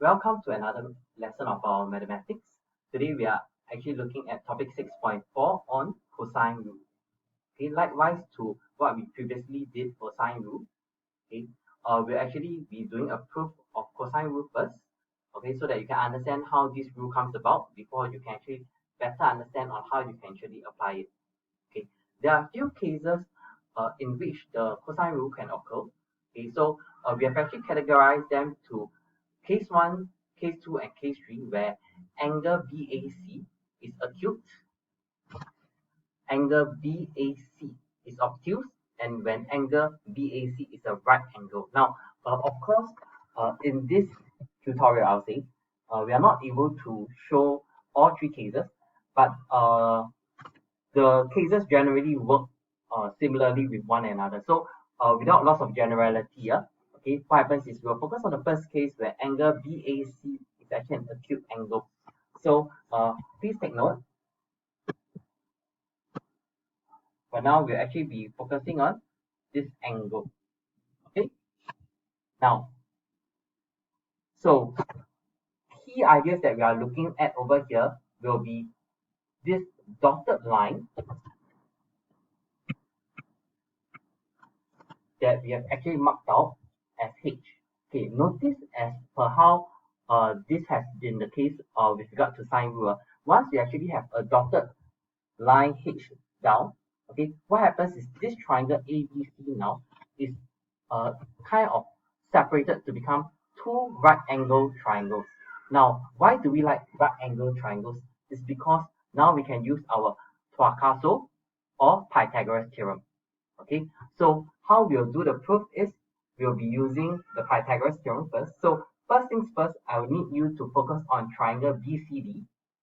Welcome to another lesson of our mathematics. Today we are actually looking at topic 6.4 on cosine rule. Okay, likewise to what we previously did for sine rule. Okay, we'll actually be doing a proof of cosine rule first. Okay, so that you can understand how this rule comes about before you can actually better understand on how you can actually apply it. Okay, there are a few cases in which the cosine rule can occur. Okay, so we have actually categorized them to case 1, case 2, and case 3, where angle BAC is acute, angle BAC is obtuse, and when angle BAC is a right angle. Now, of course, in this tutorial, I'll say, we are not able to show all three cases, but the cases generally work similarly with one another. So without loss of generality here, okay, what happens is we'll focus on the first case where angle BAC is actually an acute angle. So please take note. For now, we'll actually be focusing on this angle. Okay. Now, so key ideas that we are looking at over here will be this dotted line that we have actually marked out as H. Okay, notice as per how this has been the case with regard to sine rule. Once we actually have a dotted line H down, okay, what happens is this triangle ABC now is kind of separated to become two right angle triangles. Now, why do we like right angle triangles? It's because now we can use our Picasso or Pythagoras theorem. Okay, so how we'll do the proof is we'll be using the Pythagoras theorem first. So first things first, I will need you to focus on triangle BCD.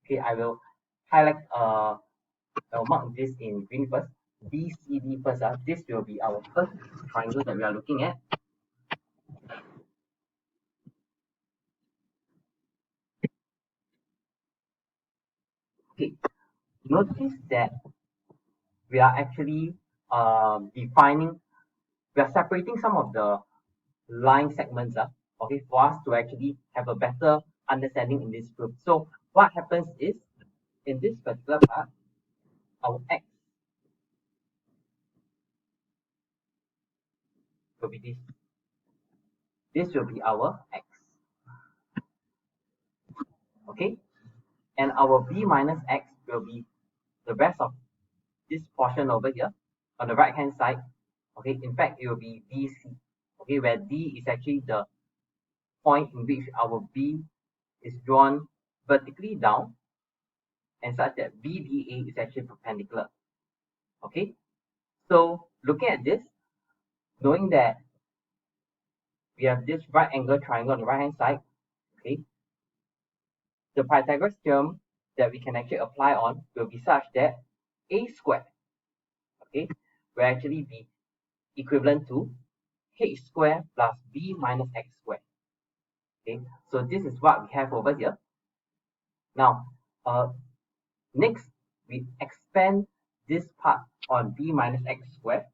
Okay, I will highlight I'll mark this in green first. BCD first. This will be our first triangle that we are looking at. Okay, notice that we are actually defining, we are separating some of the line segments, okay, for us to actually have a better understanding in this group. So what happens is, in this particular part, our x will be this. This will be our x. Okay, and our b minus x will be the rest of this portion over here on the right hand side. Okay, in fact, it will be DC. Okay, where D is actually the point in which our B is drawn vertically down and such that BDA is actually perpendicular. Okay, so looking at this, knowing that we have this right angle triangle on the right hand side, okay, the Pythagoras theorem that we can actually apply on will be such that a squared, okay, will actually be equivalent to h squared plus b minus x squared. Okay, so this is what we have over here. Now, next we expand this part on b minus x squared.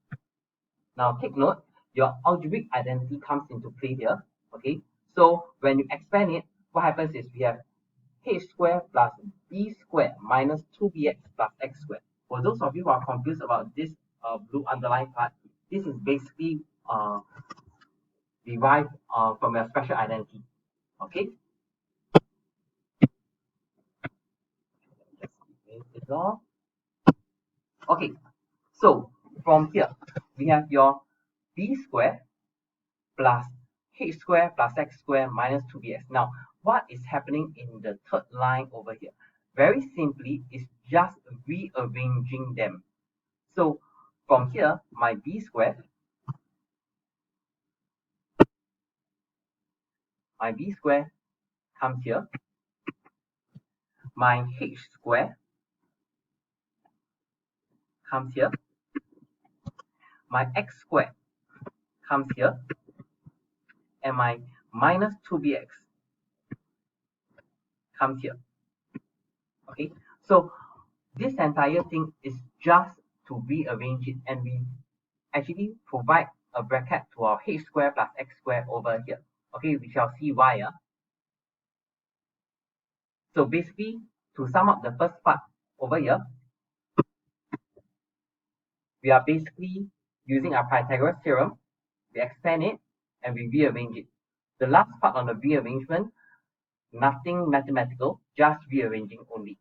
Now take note, your algebraic identity comes into play here. Okay, so when you expand it, what happens is we have h squared plus b squared minus 2bx plus x squared. For those of you who are confused about this blue underlined part, this is basically derived from your special identity. Okay. Okay, so from here we have your b squared plus h squared plus x squared minus 2bx. Now, what is happening in the third line over here? Very simply, it's just rearranging them. So from here, my b squared comes here. My h squared comes here. My x squared comes here. And my minus 2bx comes here. Okay, so this entire thing is just to rearrange it, and we actually provide a bracket to our h squared plus x squared over here. Okay, we shall see why. So basically, to sum up the first part over here, we are basically using our Pythagoras theorem, we expand it, and we rearrange it. The last part on the rearrangement, nothing mathematical, just rearranging only.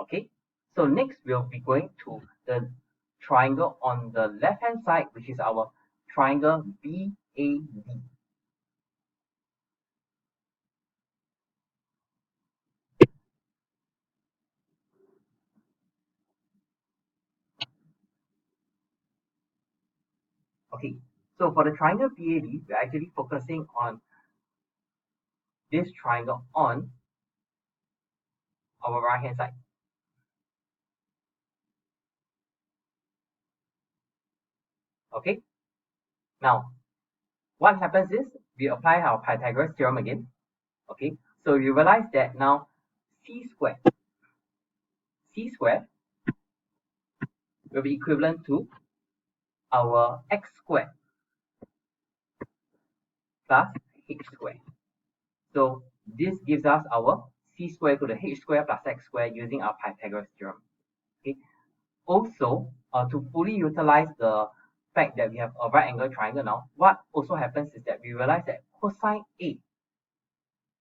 Okay, so next we'll be going to the triangle on the left hand side, which is our triangle BAD. Okay, so for the triangle BAD, we're actually focusing on this triangle on our right hand side. Okay, now what happens is we apply our Pythagoras theorem again. Okay, so you realize that now c squared will be equivalent to our x squared plus h squared. So this gives us our c squared to the h squared plus x squared using our Pythagoras theorem. Okay. Also, to fully utilize the fact that we have a right angle triangle now, what also happens is that we realize that cosine A,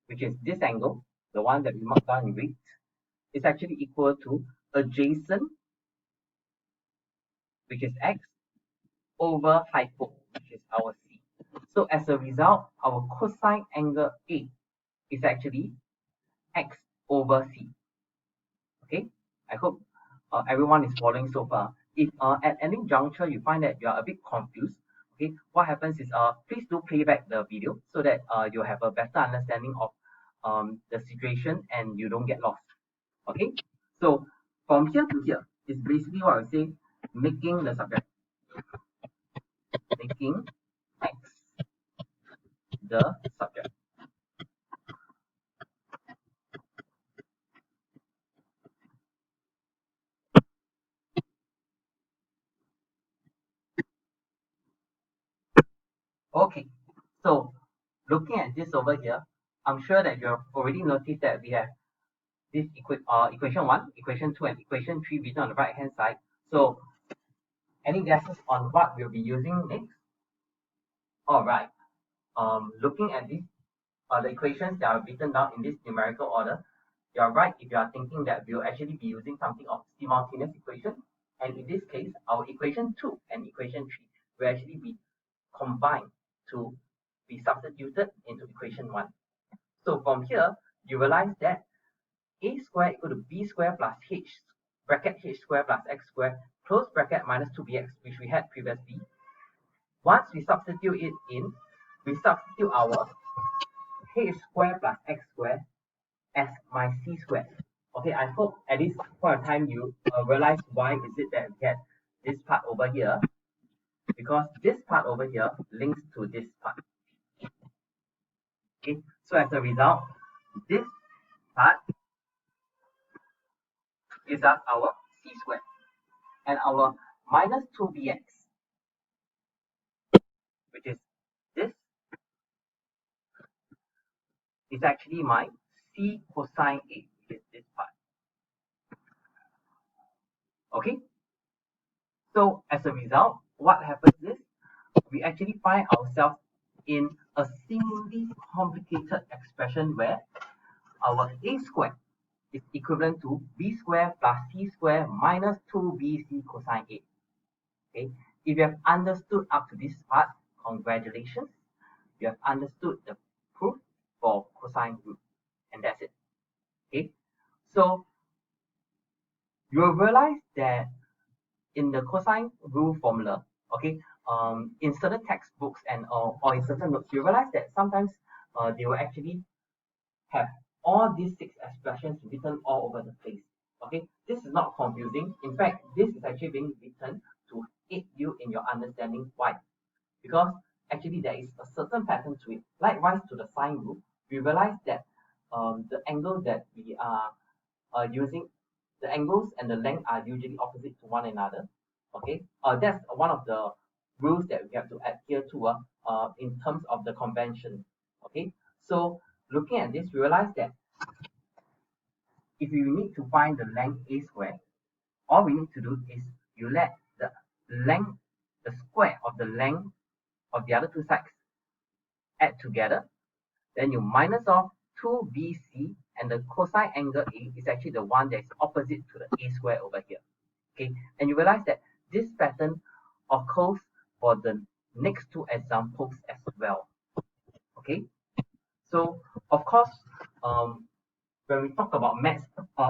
which is this angle, the one that we marked down in red, is actually equal to adjacent, which is x, over hypo, which is our c. So as a result, our cosine angle A is actually x over c. Okay, I hope everyone is following so far. If at any juncture you find that you are a bit confused, okay, what happens is please do play back the video so that you have a better understanding of the situation and you don't get lost. Okay, so from here to here is basically what I would say, making the subject, making x the subject. Okay, so looking at this over here, I'm sure that you have already noticed that we have this equation 1, equation 2, and equation 3 written on the right hand side. So any guesses on what we'll be using next? All right. Looking at these the equations that are written down in this numerical order, you are right if you are thinking that we'll actually be using something of simultaneous equation. And in this case, our equation 2 and equation 3 will actually be combined to be substituted into equation 1. So from here, you realize that a squared equal to b squared plus h bracket h squared plus x squared close bracket minus 2bx, which we had previously. Once we substitute it in, we substitute our h squared plus x squared as my c squared. Okay, I hope at this point of time you realize why is it that we get this part over here, because this part over here links to this part. Okay, so as a result, this part gives us our c squared, and our minus 2bx, which is this, is actually my c cosine A, which is this part. Okay, so as a result, what happens is we actually find ourselves in a seemingly complicated expression where our a squared is equivalent to b squared plus c squared minus 2bc cosine A. Okay, if you have understood up to this part, congratulations, you have understood the proof for cosine root, and that's it. Okay, so you will realize that in the cosine rule formula, okay, in certain textbooks and or in certain notes, you realize that sometimes they will actually have all these 6 expressions written all over the place. Okay, this is not confusing. In fact, this is actually being written to aid you in your understanding. Why? Because actually there is a certain pattern to it. Likewise to the sine rule, we realize that the angle that we are using, the angles and the length are usually opposite to one another. Okay, that's one of the rules that we have to adhere to in terms of the convention. Okay, so looking at this, we realize that if you need to find the length a square, all we need to do is you let the length, the square of the length of the other two sides add together. Then you minus off 2bc, and the cosine angle A is actually the one that is opposite to the a square over here. Okay, and you realize that this pattern occurs for the next two examples as well. Okay, so of course, when we talk about maths,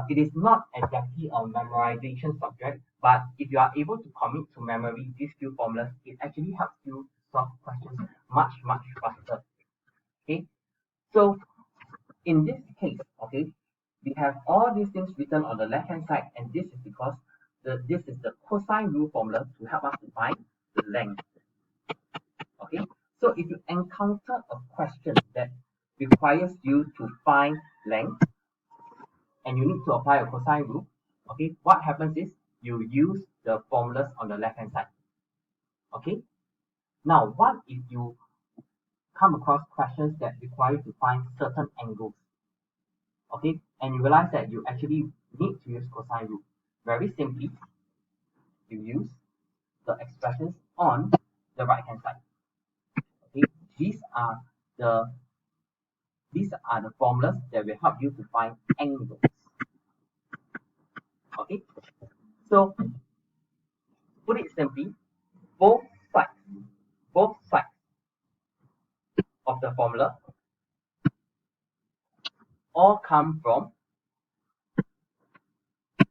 it is not exactly a memorization subject, but if you are able to commit to memory these few formulas, it actually helps you solve questions much faster. Okay, so in this case, okay, we have all these things written on the left hand side, and this is because this is the cosine rule formula to help us to find the length. Okay, so if you encounter a question that requires you to find length and you need to apply a cosine rule, okay, what happens is you use the formulas on the left hand side. Okay, now what if you come across questions that require you to find certain angles? Okay, and you realize that you actually need to use cosine rule. Very simply, you use the expressions on the right hand side. Okay, the these are the formulas that will help you to find angles. Okay, so put it simply, both sides both sides of the formula all come from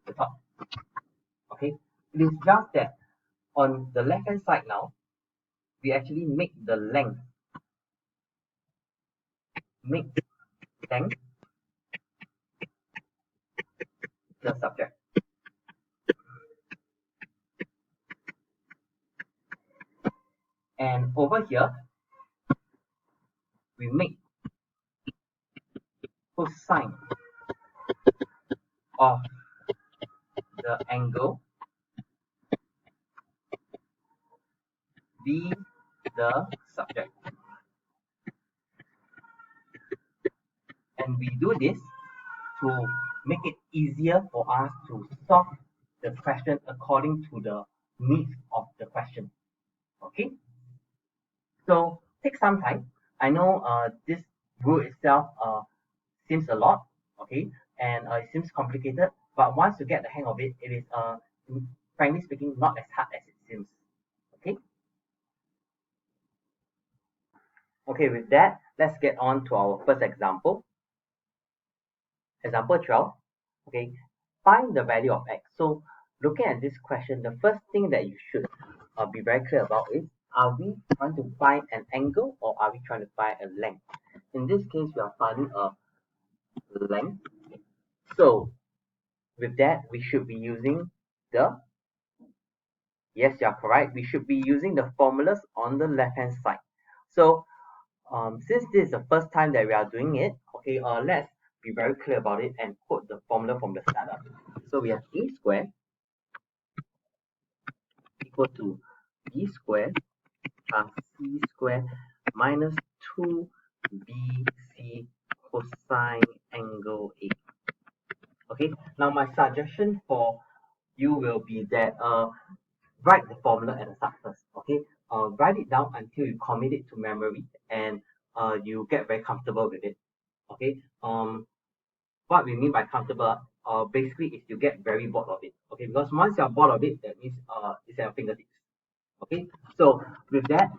the top. Okay, it is just that on the left hand side now, we actually make length the subject. And over here, we make cosine of the angle be the subject. And we do this to make it easier for us to solve the question according to the needs of the question. Okay, so take some time. I know this rule itself seems a lot, okay, and it seems complicated, but once you get the hang of it, it is frankly speaking not as hard as it seems. Okay, okay, with that, let's get on to our first example. Example 12. Okay, find the value of x. So looking at this question, the first thing that you should be very clear about is, are we trying to find an angle or are we trying to find a length? In this case, we are finding a length. So with that, we should be using yes, you are correct. We should be using the formulas on the left hand side. So since this is the first time that we are doing it, okay, let's be very clear about it and quote the formula from the start up. So we have a squared equal to b squared plus c squared minus 2bc cosine angle A. Okay, now my suggestion for you will be that write the formula at the start first. Okay, write it down until you commit it to memory and you get very comfortable with it. Okay, what we mean by comfortable basically is you get very bored of it. Okay, because once you're bored of it, that means it's at your fingertips. Okay, so with that,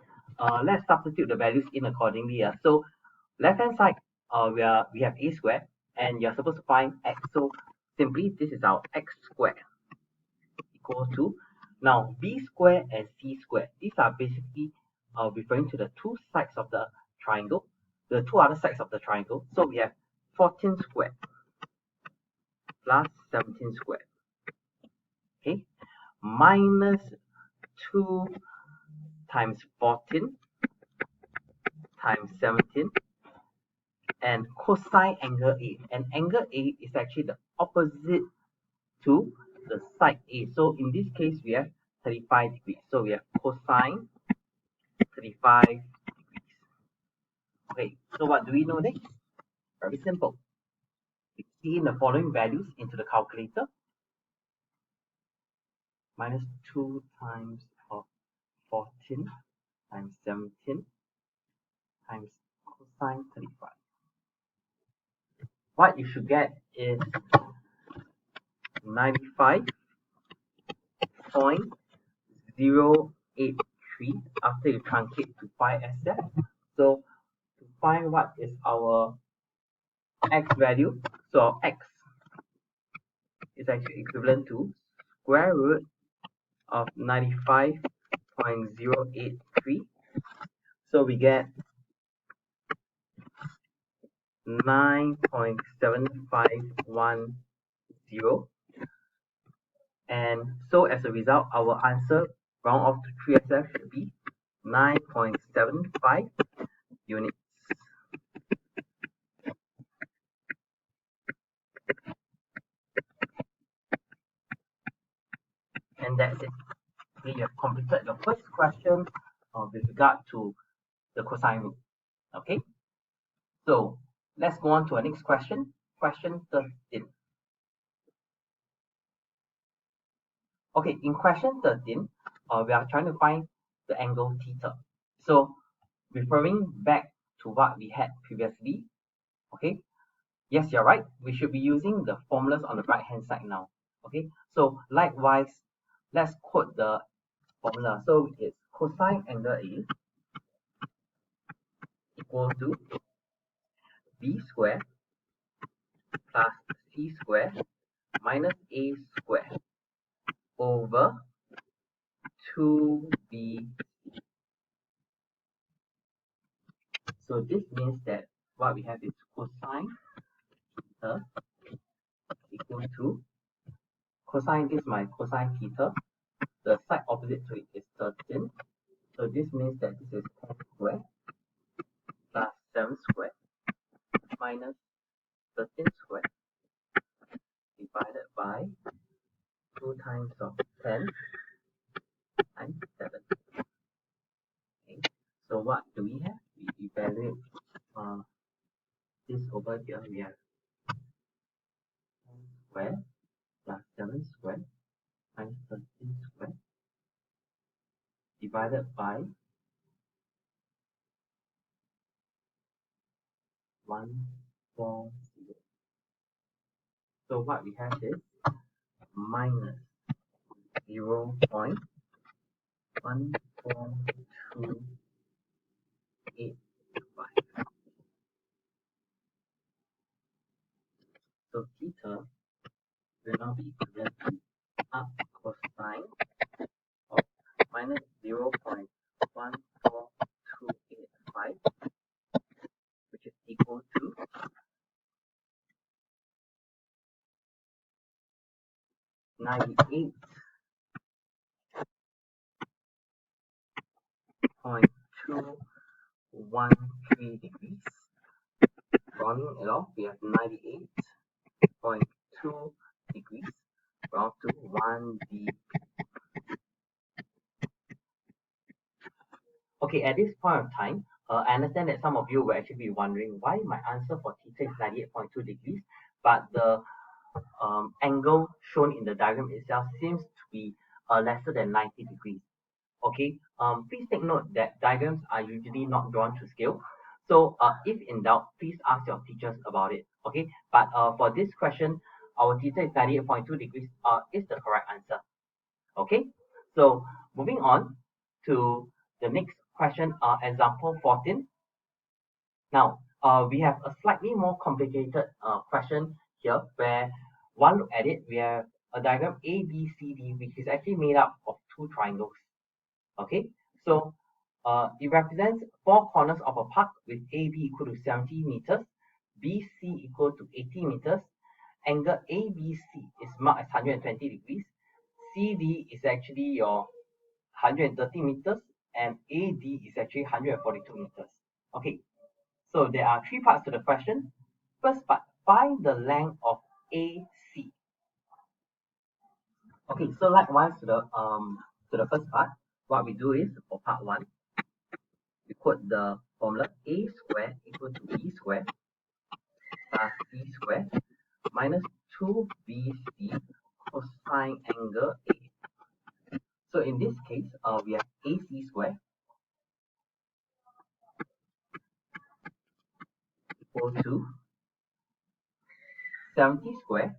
let's substitute the values in accordingly. So left hand side, we have a squared, and you're supposed to find x. So simply, this is our x squared equal to, now b squared and c squared. These are basically referring to the two sides of the triangle, the two other sides of the triangle. So we have 14 squared plus 17 squared. Okay, minus 2 times 14 times 17 and cosine angle A. And angle A is actually the opposite to the side A. So in this case, we have 35 degrees. So we have cosine 35 degrees. Okay, so what do we know next? Very simple. We key in the following values into the calculator. Minus 2 times of 14 times 17 times cosine 35. What you should get is 95.083 after you truncate to pi SF. So to find what is our x value, so our x is actually equivalent to square root of 95.083. So we get 9.7510, and so as a result our answer round off to 3SF should be 9.75 units. And that's it. Okay, you have completed your first question with regard to the cosine rule. Okay, so let's go on to our next question. Question 13. Okay, in question 13, we are trying to find the angle theta. So referring back to what we had previously, okay, yes, you're right. We should be using the formulas on the right hand side now. Okay, so likewise, let's quote the formula. So it's cosine angle A equal to B square plus C square minus A square over 2B. So this means that what we have is cosine theta equal to cosine, this is my cosine theta. The side opposite to it is 13. So this means that this is 10 squared plus 7 squared minus 13 squared divided by 2 times of 10 times 7. Okay. So what do we have? We evaluate this over here. We have 10 squared plus 7 squared times 13 squared divided by 140. So what we have is minus 0.14285. So theta will now be equivalent to up cosine of minus 0.14285, which is equal to 98.213 degrees. Rounding it off, we have 98.2 degrees round to 1 dp. Okay, at this point of time, I understand that some of you will actually be wondering why my answer for theta is 98.2 degrees, but the angle shown in the diagram itself seems to be lesser than 90 degrees. Okay, please take note that diagrams are usually not drawn to scale. So if in doubt, please ask your teachers about it. Okay, but for this question, our theta is 98.2 degrees is the correct answer. Okay, so moving on to the next question, example 14. Now, we have a slightly more complicated question here where one look at it, we have a diagram ABCD, which is actually made up of 2 triangles. Okay, so it represents 4 corners of a park with AB equal to 70 meters, BC equal to 80 meters, angle ABC is marked as 120 degrees, CD is actually your 130 meters, and AD is actually 142 meters. Okay, so there are 3 parts to the question. First part, find the length of AC. Okay, so likewise to the first part, what we do is for part 1, we put the formula A squared equal to B squared plus C squared minus 2BC cosine angle A. So in this case, we have AC squared equal to 70 squared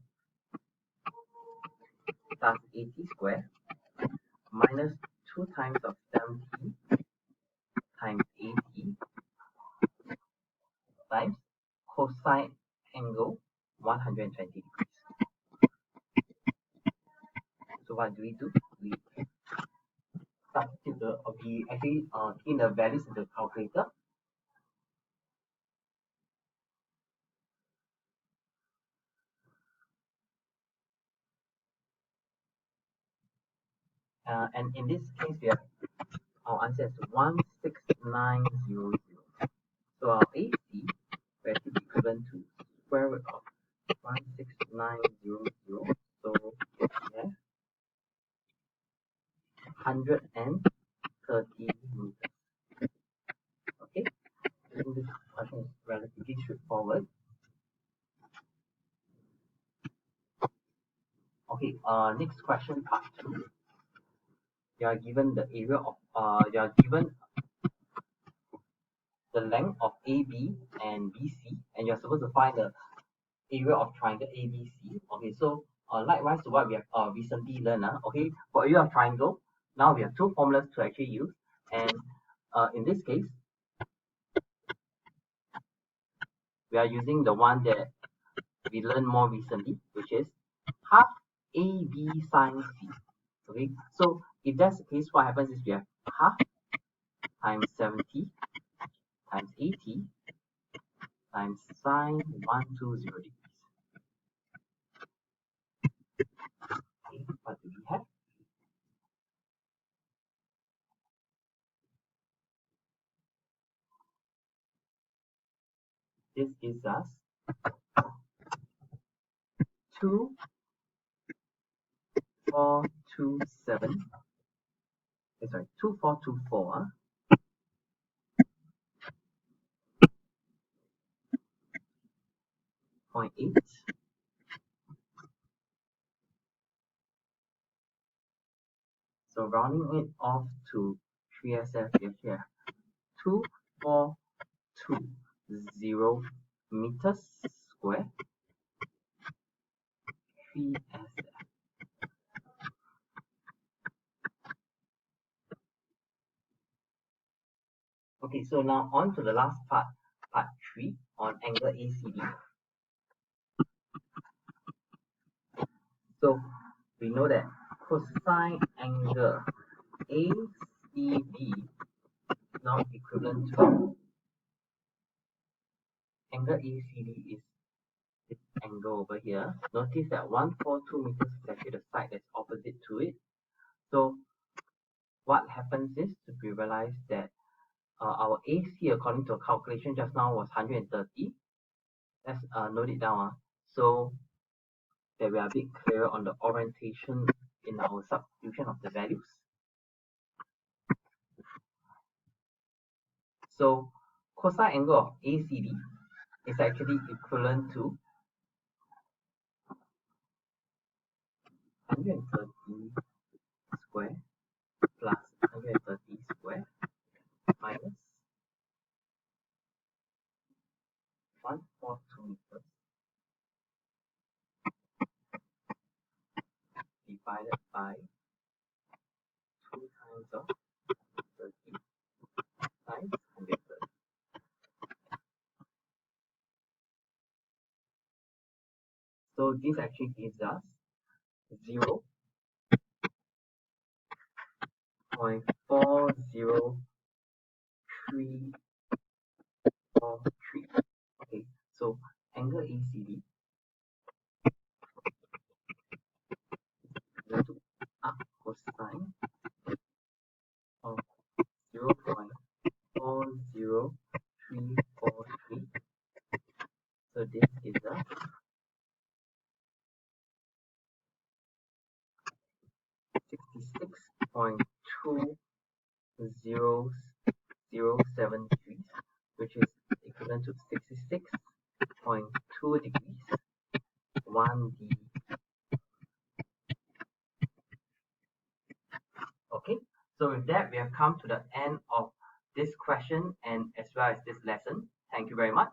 plus 80 squared minus 2 times of 70 times 80 times cosine angle 120 degrees. So what do? We substitute we actually in the values in the calculator. And in this case, we have our answer is 16900. So our AC will actually be equivalent to square root of 16900. So we have 130 meters. Okay, I think this question is relatively straightforward. Okay, next question, part 2. You are given the area of you are given the length of AB and BC, and you're supposed to find the area of triangle ABC. Okay, so likewise to what we have recently learned. Okay, for area of triangle, now we have two formulas to actually use, and in this case, we are using the one that we learned more recently, which is half AB sine C. Okay, so if that's the case, what happens is we have half times 70 times 80 times sine 120 degrees. Okay, what do we have? This gives us 2427. Sorry, 2424. 0.8. So rounding it off to 3SF, we have here 2420 meters square 3SF. Okay, so now on to the last part, part 3 on angle ACD. So we know that cosine angle ACD is now equivalent to angle ACD is this angle over here. Notice that 142 meters is actually the side that's opposite to it. So what happens is we realize that our AC according to a calculation just now was 130. Let's note it down so that we are a bit clearer on the orientation in our substitution of the values. So cosine angle of ACD is actually equivalent to 130 square plus 130 square minus 142 meters divided by 2 times of 30 times 130. So this actually gives us 0.40343. Okay, so angle ACD equal to cosine of 0.40343. So this is a 66.2007 degrees, which is equivalent to 66.2 degrees D. Okay, so with that, we have come to the end of this question and as well as this lesson. Thank you very much.